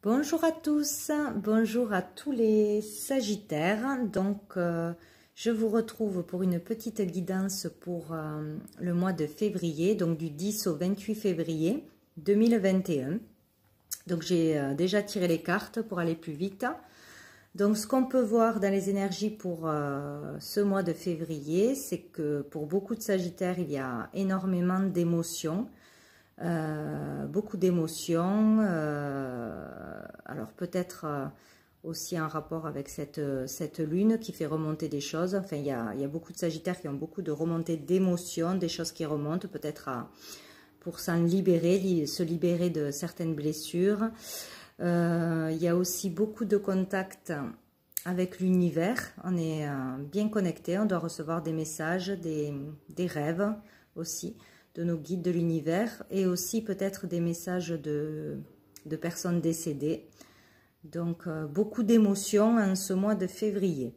Bonjour à tous, bonjour à tous les Sagittaires. Donc, je vous retrouve pour une petite guidance pour le mois de février, donc du 10 au 28 février 2021. Donc, j'ai déjà tiré les cartes pour aller plus vite. Donc, ce qu'on peut voir dans les énergies pour ce mois de février, c'est que pour beaucoup de Sagittaires, il y a énormément d'émotions. Beaucoup d'émotions, alors peut-être aussi en rapport avec cette lune qui fait remonter des choses. Enfin, il y a beaucoup de Sagittaires qui ont beaucoup de remontées d'émotions, des choses qui remontent peut-être pour s'en libérer, se libérer de certaines blessures. Il y a aussi beaucoup de contacts avec l'univers. On est bien connecté, on doit recevoir des messages, des rêves aussi de nos guides de l'univers et aussi peut-être des messages de personnes décédées. Donc, beaucoup d'émotions en ce mois de février.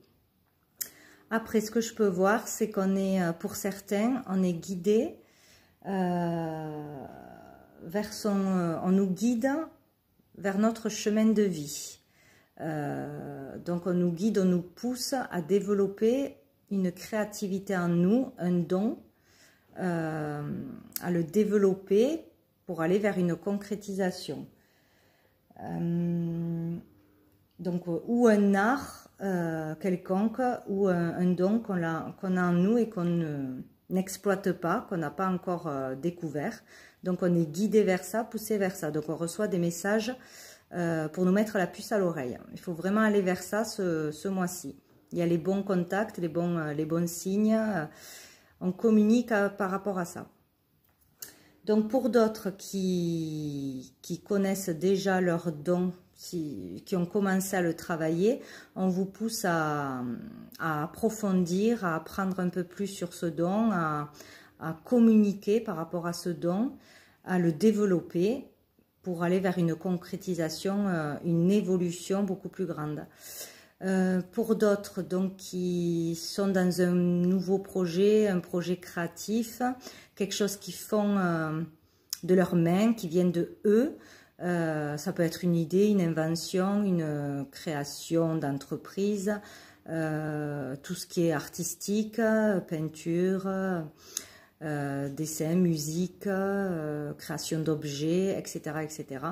Après, ce que je peux voir, c'est qu'on est, pour certains, on est guidé vers on nous guide vers notre chemin de vie. Donc, on nous guide, on nous pousse à développer une créativité en nous, un don, à le développer pour aller vers une concrétisation. Donc, ou un art quelconque, ou un don qu'on a en nous et qu'on n'exploite pas, qu'on n'a pas encore découvert. Donc, on est guidé vers ça, poussé vers ça. Donc, on reçoit des messages pour nous mettre la puce à l'oreille. Il faut vraiment aller vers ça ce mois-ci. Il y a les bons contacts, les bons signes. On communique par rapport à ça. Donc, pour d'autres qui connaissent déjà leur don, qui ont commencé à le travailler, on vous pousse à approfondir, à apprendre un peu plus sur ce don, à communiquer par rapport à ce don, à le développer pour aller vers une concrétisation, une évolution beaucoup plus grande. Pour d'autres donc qui sont dans un nouveau projet, un projet créatif, quelque chose qu'ils font de leurs mains, qui viennent de eux, ça peut être une idée, une invention, une création d'entreprise, tout ce qui est artistique, peinture, dessin, musique, création d'objets, etc., etc.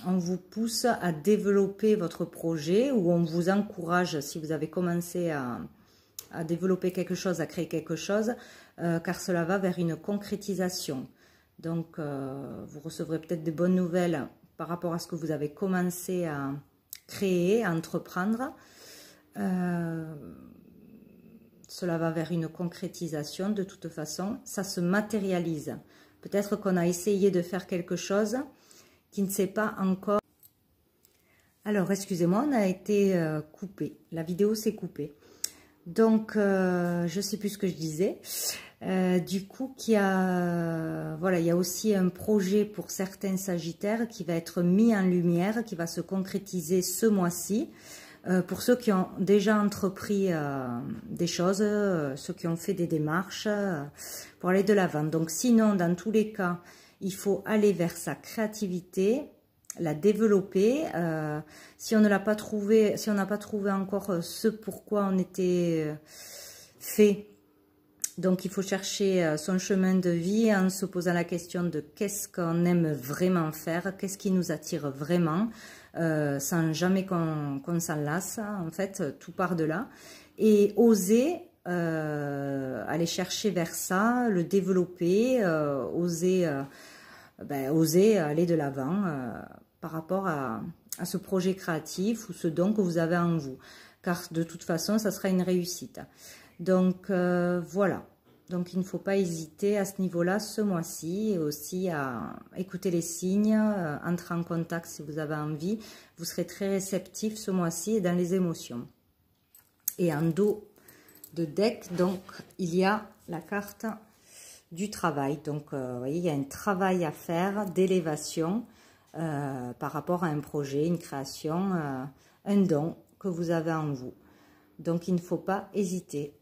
On vous pousse à développer votre projet ou on vous encourage, si vous avez commencé à développer quelque chose, à créer quelque chose, car cela va vers une concrétisation. Donc, vous recevrez peut-être de bonnes nouvelles par rapport à ce que vous avez commencé à créer, à entreprendre. Cela va vers une concrétisation de toute façon, ça se matérialise. Peut-être qu'on a essayé de faire quelque chose qui ne s'est pas encore... Alors, excusez-moi, on a été coupé. La vidéo s'est coupée. Donc, je ne sais plus ce que je disais. Du coup, voilà, il y a aussi un projet pour certains Sagittaires qui va être mis en lumière, qui va se concrétiser ce mois-ci. Pour ceux qui ont déjà entrepris des choses, ceux qui ont fait des démarches pour aller de l'avant. Donc, sinon, dans tous les cas, il faut aller vers sa créativité, la développer. Si on ne l'a pas trouvé, si on n'a pas trouvé encore ce pourquoi on était fait, donc il faut chercher son chemin de vie en se posant la question de qu'est-ce qu'on aime vraiment faire, qu'est-ce qui nous attire vraiment, sans jamais qu'on s'en lasse. En fait, tout part de là. Et oser aller chercher vers ça, le développer, oser aller de l'avant par rapport à ce projet créatif ou ce don que vous avez en vous. Car de toute façon, ça sera une réussite. Donc, voilà. Donc, il ne faut pas hésiter à ce niveau-là ce mois-ci et aussi à écouter les signes, entrer en contact si vous avez envie. Vous serez très réceptif ce mois-ci dans les émotions. Et en dos de deck, donc, il y a la carte du travail. Donc, vous voyez, il y a un travail à faire d'élévation par rapport à un projet, une création, un don que vous avez en vous. Donc, il ne faut pas hésiter.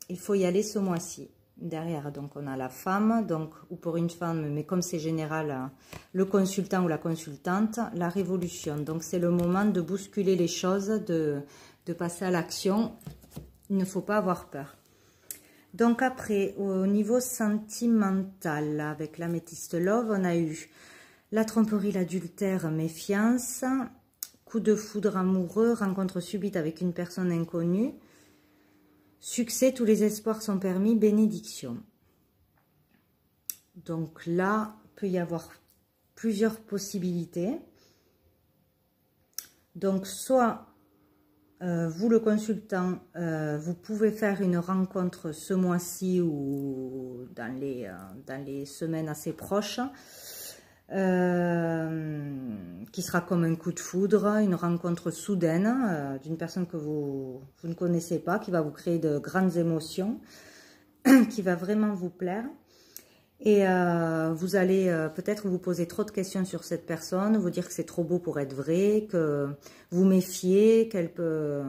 Il faut y aller ce mois-ci. derrière, donc on a la femme, donc, ou pour une femme, mais comme c'est général, le consultant ou la consultante, la révolution. Donc c'est le moment de bousculer les choses, de passer à l'action. Il ne faut pas avoir peur. Donc après, au niveau sentimental, avec l'améthyste love, on a eu la tromperie, l'adultère, méfiance, coup de foudre amoureux, rencontre subite avec une personne inconnue, succès, tous les espoirs sont permis, bénédiction. Donc là, il peut y avoir plusieurs possibilités. Donc soit vous, le consultant, vous pouvez faire une rencontre ce mois-ci ou dans les semaines assez proches, qui sera comme un coup de foudre, une rencontre soudaine d'une personne que vous ne connaissez pas, qui va vous créer de grandes émotions, qui va vraiment vous plaire. Et vous allez peut-être vous poser trop de questions sur cette personne, vous dire que c'est trop beau pour être vrai, que vous méfiez, que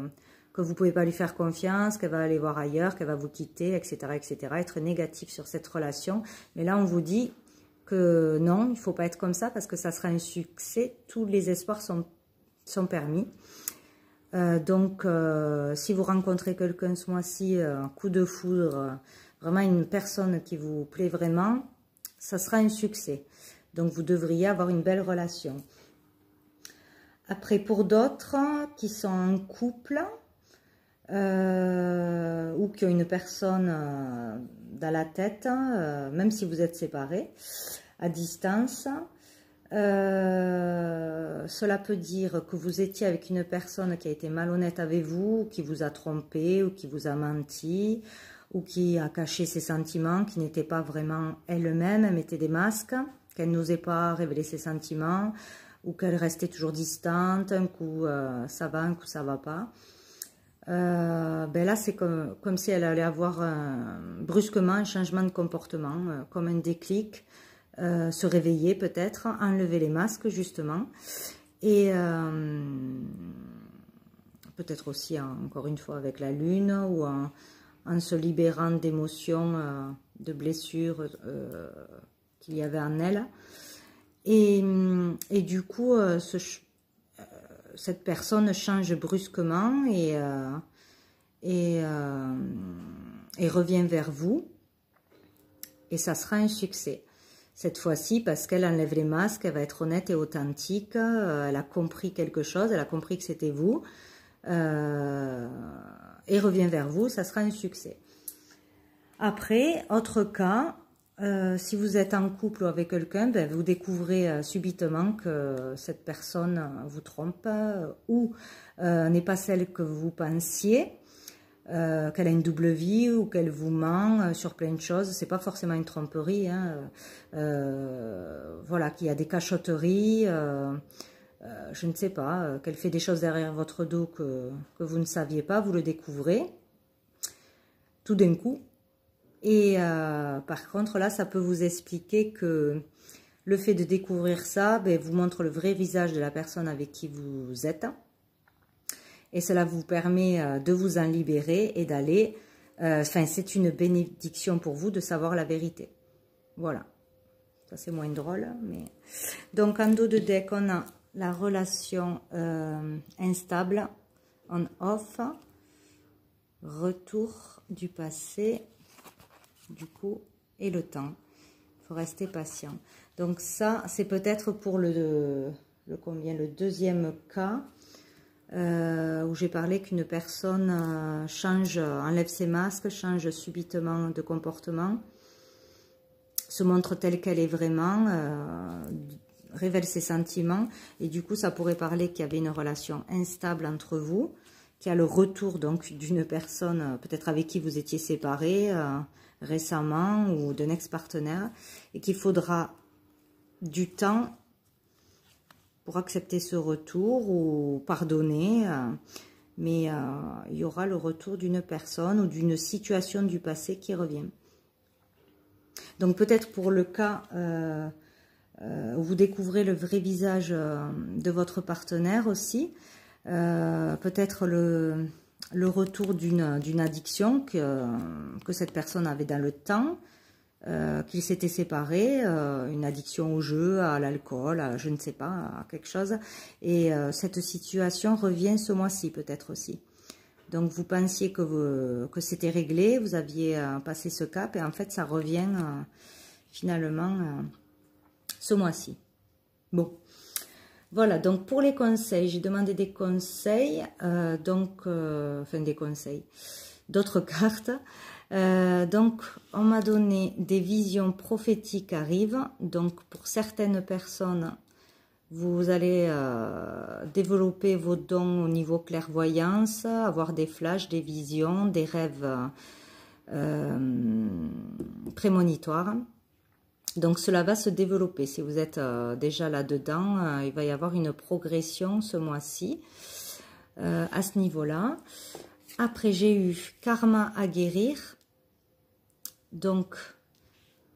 vous ne pouvez pas lui faire confiance, qu'elle va aller voir ailleurs, qu'elle va vous quitter, etc., etc. Être négatif sur cette relation. Mais là, on vous dit que non, il ne faut pas être comme ça parce que ça sera un succès. Tous les espoirs sont permis. Donc, si vous rencontrez quelqu'un ce mois-ci, un coup de foudre, vraiment une personne qui vous plaît vraiment, ça sera un succès. Donc, vous devriez avoir une belle relation. Après, pour d'autres qui sont en couple ou qui ont une personne dans la tête, même si vous êtes séparés, à distance, cela peut dire que vous étiez avec une personne qui a été malhonnête avec vous, qui vous a trompé ou qui vous a menti, ou qui a caché ses sentiments, qui n'était pas vraiment elle-même, elle mettait des masques, qu'elle n'osait pas révéler ses sentiments, ou qu'elle restait toujours distante, un coup ça va, un coup ça va pas. Ben là, c'est comme si elle allait avoir brusquement un changement de comportement, comme un déclic, se réveiller peut-être, enlever les masques justement, et peut-être aussi encore une fois avec la lune, ou en se libérant d'émotions, de blessures qu'il y avait en elle. Et du coup, cette personne change brusquement et revient vers vous. Et ça sera un succès. Cette fois-ci, parce qu'elle enlève les masques, elle va être honnête et authentique. Elle a compris quelque chose, elle a compris que c'était vous. Et revient vers vous, ça sera un succès. Après, autre cas, si vous êtes en couple avec quelqu'un, ben, vous découvrez subitement que cette personne vous trompe ou n'est pas celle que vous pensiez, qu'elle a une double vie ou qu'elle vous ment sur plein de choses. C'est pas forcément une tromperie, hein, voilà, qu'il y a des cachotteries. Je ne sais pas, qu'elle fait des choses derrière votre dos que vous ne saviez pas, vous le découvrez tout d'un coup. Et par contre, là, ça peut vous expliquer que le fait de découvrir ça ben, vous montre le vrai visage de la personne avec qui vous êtes. Et cela vous permet de vous en libérer et d'aller... Enfin, c'est une bénédiction pour vous de savoir la vérité. Voilà. Ça, c'est moins drôle. Mais... Donc, en dos de deck, on a la relation instable, on-off, retour du passé, du coup, et le temps. Il faut rester patient. Donc ça, c'est peut-être pour le deuxième cas, où j'ai parlé qu'une personne enlève ses masques, change subitement de comportement, se montre telle qu'elle est vraiment, révèle ses sentiments, et du coup ça pourrait parler qu'il y avait une relation instable entre vous, qu'il y a le retour donc d'une personne peut-être avec qui vous étiez séparés récemment, ou d'un ex-partenaire, et qu'il faudra du temps pour accepter ce retour ou pardonner, mais il y aura le retour d'une personne ou d'une situation du passé qui revient. Donc peut-être pour le cas où vous découvrez le vrai visage de votre partenaire aussi, peut-être le retour d'une addiction que cette personne avait dans le temps, qu'ils s'étaient séparés, une addiction au jeu, à l'alcool, à je ne sais pas, à quelque chose. Et cette situation revient ce mois-ci peut-être aussi. Donc vous pensiez que c'était réglé, vous aviez passé ce cap et en fait ça revient finalement ce mois-ci. Bon, voilà, donc pour les conseils, j'ai demandé des conseils, enfin des conseils, d'autres cartes. Donc on m'a donné des visions prophétiques arrivent, donc pour certaines personnes, vous allez développer vos dons au niveau clairvoyance, avoir des flashs, des visions, des rêves prémonitoires. Donc cela va se développer. Si vous êtes déjà là-dedans, il va y avoir une progression ce mois-ci à ce niveau-là. Après, j'ai eu karma à guérir. Donc,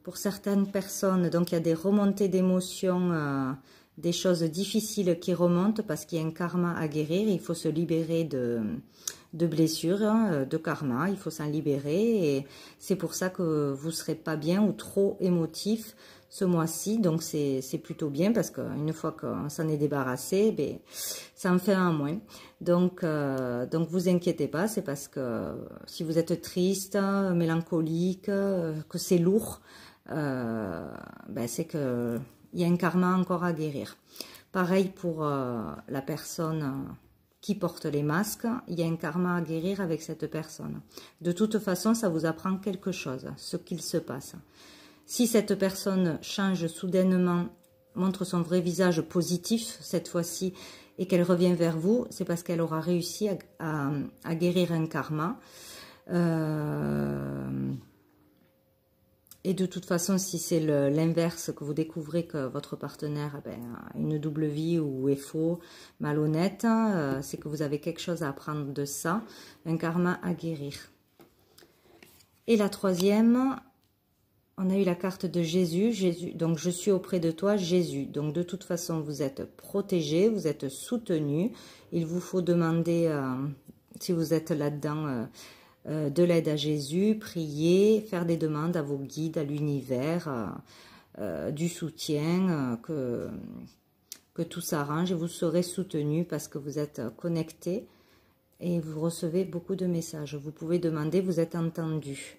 pour certaines personnes, donc il y a des remontées d'émotions, des choses difficiles qui remontent parce qu'il y a un karma à guérir. Il faut se libérer de blessures, de karma. Il faut s'en libérer et c'est pour ça que vous ne serez pas bien ou trop émotif ce mois-ci. Donc, c'est plutôt bien parce qu'une fois qu'on s'en est débarrassé, ben, ça en fait un moins. Donc vous inquiétez pas, c'est parce que si vous êtes triste, mélancolique, que c'est lourd, ben c'est que il y a un karma encore à guérir. Pareil pour la personne qui porte les masques, il y a un karma à guérir avec cette personne. De toute façon, ça vous apprend quelque chose, ce qu'il se passe. Si cette personne change soudainement, montre son vrai visage positif cette fois-ci, et qu'elle revient vers vous, c'est parce qu'elle aura réussi à guérir un karma. Et de toute façon, si c'est l'inverse, que vous découvrez que votre partenaire a une double vie ou est faux, malhonnête, c'est que vous avez quelque chose à apprendre de ça, un karma à guérir. Et la troisième, on a eu la carte de Jésus. Jésus, donc je suis auprès de toi, Jésus. Donc de toute façon, vous êtes protégé, vous êtes soutenu. Il vous faut demander, si vous êtes là-dedans, de l'aide à Jésus, prier, faire des demandes à vos guides, à l'univers, du soutien, que tout s'arrange et vous serez soutenu parce que vous êtes connecté et vous recevez beaucoup de messages. Vous pouvez demander, vous êtes entendu.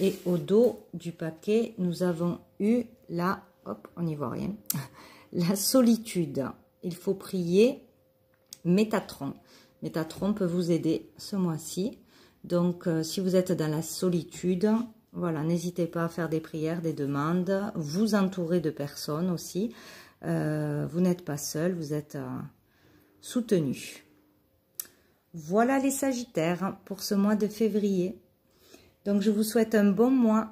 Et au dos du paquet, nous avons eu la, hop, on n'y voit rien, la solitude. Il faut prier Métatron. Métatron peut vous aider ce mois-ci. Donc, si vous êtes dans la solitude, voilà, n'hésitez pas à faire des prières, des demandes. Vous entourez de personnes aussi. Vous n'êtes pas seul, vous êtes soutenu. Voilà les Sagittaires pour ce mois de février. Donc, je vous souhaite un bon mois